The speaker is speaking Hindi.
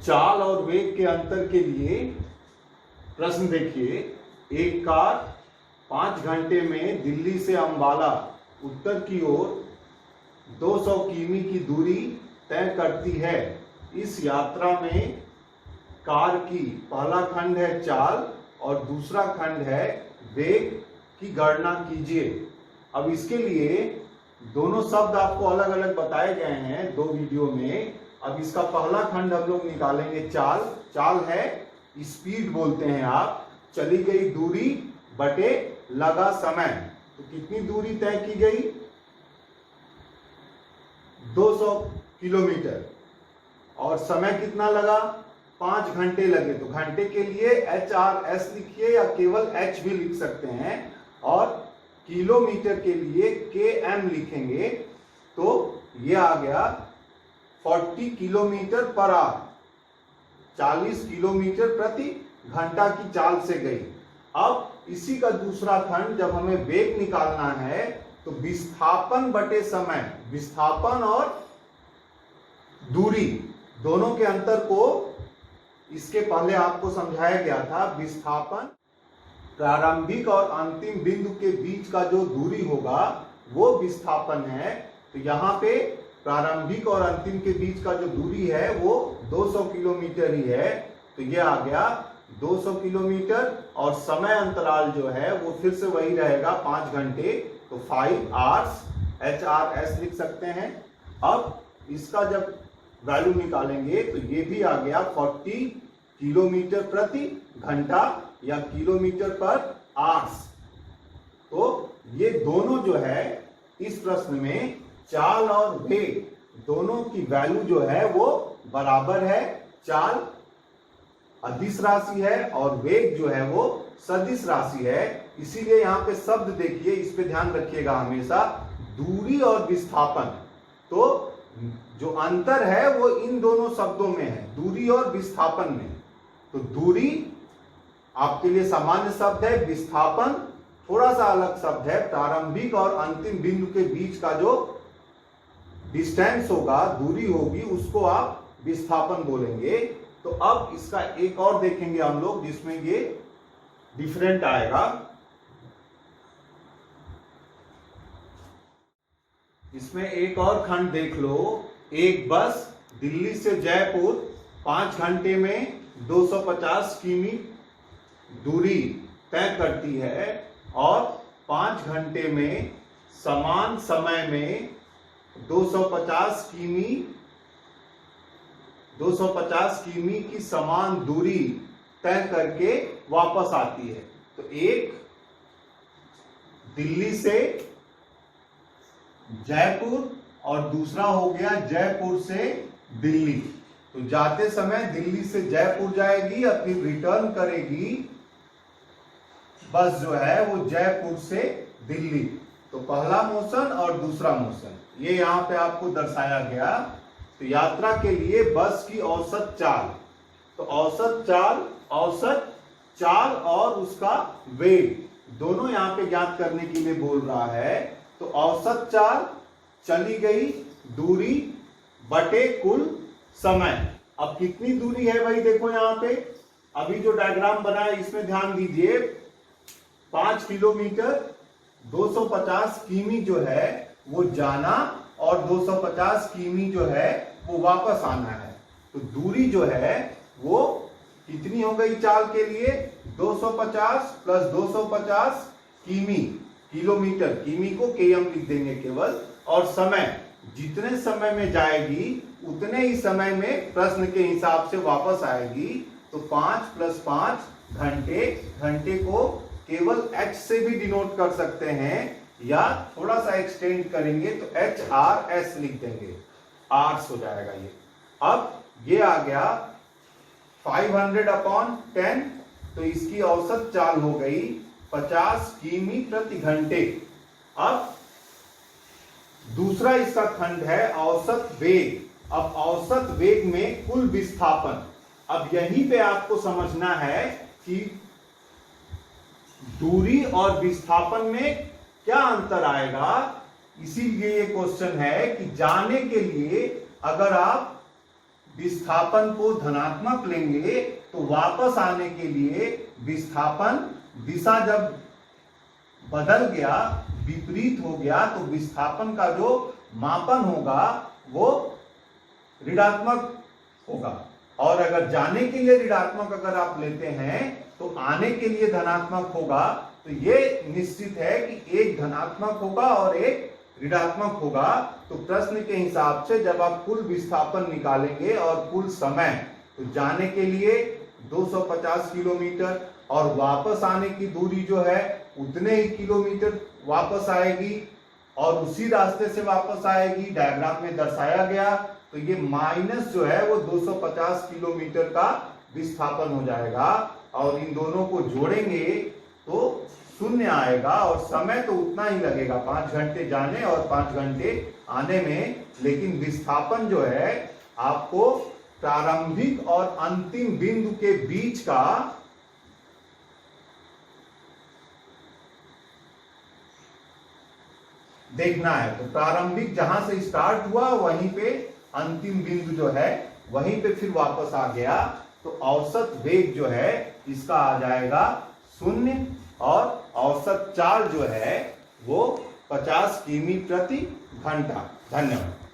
चाल और वेग के अंतर के लिए प्रश्न देखिए। एक कार 5 घंटे में दिल्ली से अंबाला उत्तर की ओर 200 किमी की दूरी तय करती है। इस यात्रा में कार की पहला खंड है चाल और दूसरा खंड है वेग की गणना कीजिए। अब इसके लिए दोनों शब्द आपको अलग अलग बताए गए हैं दो वीडियो में। अब इसका पहला खंड हम लोग निकालेंगे चाल। चाल है स्पीड बोलते हैं आप, चली गई दूरी बटे लगा समय। तो कितनी दूरी तय की गई? 200 किलोमीटर। और समय कितना लगा? 5 घंटे लगे। तो घंटे के लिए HRS लिखिए या केवल H भी लिख सकते हैं। और किलोमीटर के लिए KM लिखेंगे। तो ये आ गया 40 किलोमीटर पर आवर, 40 किलोमीटर प्रति घंटा की चाल से गई। अब इसी का दूसरा खंड जब हमें वेग निकालना है तो विस्थापन बटे समय, विस्थापन और दूरी दोनों के अंतर को इसके पहले आपको समझाया गया था। विस्थापन प्रारंभिक और अंतिम बिंदु के बीच का जो दूरी होगा वो विस्थापन है। तो यहाँ पे प्रारंभिक और अंतिम के बीच का जो दूरी है वो 200 किलोमीटर ही है। तो ये आ गया 200 किलोमीटर। और समय अंतराल जो है वो फिर से वही रहेगा 5 घंटे। तो 5 आवर्स HRS लिख सकते हैं। अब इसका जब वैल्यू निकालेंगे तो ये भी आ गया 40 किलोमीटर प्रति घंटा या किलोमीटर पर आवर्स। तो ये दोनों जो है इस प्रश्न में चाल और वेग दोनों की वैल्यू जो है वो बराबर है। चाल अदिश राशि है और वेग जो है वो सदिश राशि है। इसीलिए यहाँ पे शब्द देखिए, इस पे ध्यान रखिएगा हमेशा, दूरी और विस्थापन। तो जो अंतर है वो इन दोनों शब्दों में है, दूरी और विस्थापन में। तो दूरी आपके लिए सामान्य शब्द है, विस्थापन थोड़ा सा अलग शब्द है। प्रारंभिक और अंतिम बिंदु के बीच का जो डिस्टेंस होगा, दूरी होगी, उसको आप विस्थापन बोलेंगे। तो अब इसका एक और देखेंगे हम लोग जिसमें ये डिफरेंट आएगा। इसमें एक और खंड देख लो। एक बस दिल्ली से जयपुर 5 घंटे में 250 किमी दूरी तय करती है और 5 घंटे में समान समय में 250 किमी की समान दूरी तय करके वापस आती है। तो एक दिल्ली से जयपुर और दूसरा हो गया जयपुर से दिल्ली। तो जाते समय दिल्ली से जयपुर जाएगी और फिर रिटर्न करेगी बस जो है वो जयपुर से दिल्ली। तो पहला मोशन और दूसरा मोशन ये यहाँ पे आपको दर्शाया गया। तो यात्रा के लिए बस की औसत चाल, तो औसत चाल और उसका वेग दोनों यहाँ पे ज्ञात करने के लिए बोल रहा है। तो औसत चाल चली गई दूरी बटे कुल समय। अब कितनी दूरी है भाई, देखो यहाँ पे अभी जो डायग्राम बना है इसमें ध्यान दीजिए। 5 किलोमीटर 250 किमी जो है वो जाना और 250 किमी जो है वो वापस आना है। तो दूरी जो है वो कितनी हो गई चाल के लिए? 250 प्लस 250 किमी, किलोमीटर, किमी को KM लिख देंगे केवल। और समय, जितने समय में जाएगी उतने ही समय में प्रश्न के हिसाब से वापस आएगी। तो 5 प्लस 5 घंटे, घंटे को केवल H से भी डिनोट कर सकते हैं या थोड़ा सा एक्सटेंड करेंगे तो HRS लिख देंगे, आवर्स हो जाएगा ये। अब ये आ गया 500/10। तो इसकी औसत चाल हो गई 50 किमी प्रति घंटे। अब दूसरा इसका खंड है औसत वेग। अब औसत वेग में कुल विस्थापन। अब यहीं पे आपको समझना है कि दूरी और विस्थापन में क्या अंतर आएगा। इसीलिए ये क्वेश्चन है कि जाने के लिए अगर आप विस्थापन को धनात्मक लेंगे तो वापस आने के लिए विस्थापन दिशा जब बदल गया, विपरीत हो गया, तो विस्थापन का जो मापन होगा वो ऋणात्मक होगा। और अगर जाने के लिए ऋणात्मक अगर आप लेते हैं तो आने के लिए धनात्मक होगा। तो ये निश्चित है कि एक धनात्मक होगा और एक ऋणात्मक होगा। तो प्रश्न के हिसाब से जब आप कुल विस्थापन निकालेंगे और कुल समय, तो जाने के लिए 250 किलोमीटर और वापस आने की दूरी जो है उतने ही किलोमीटर वापस आएगी और उसी रास्ते से वापस आएगी, डायग्राम में दर्शाया गया। तो ये माइनस जो है वो 250 किलोमीटर का विस्थापन हो जाएगा और इन दोनों को जोड़ेंगे तो शून्य आएगा और समय तो उतना ही लगेगा, 5 घंटे जाने और 5 घंटे आने में। लेकिन विस्थापन जो है आपको प्रारंभिक और अंतिम बिंदु के बीच का देखना है। तो प्रारंभिक जहां से स्टार्ट हुआ वहीं पे अंतिम बिंदु जो है वहीं पे फिर वापस आ गया। तो औसत वेग जो है इसका आ जाएगा 0 और औसत चाल जो है वो 50 किमी प्रति घंटा। धन्यवाद।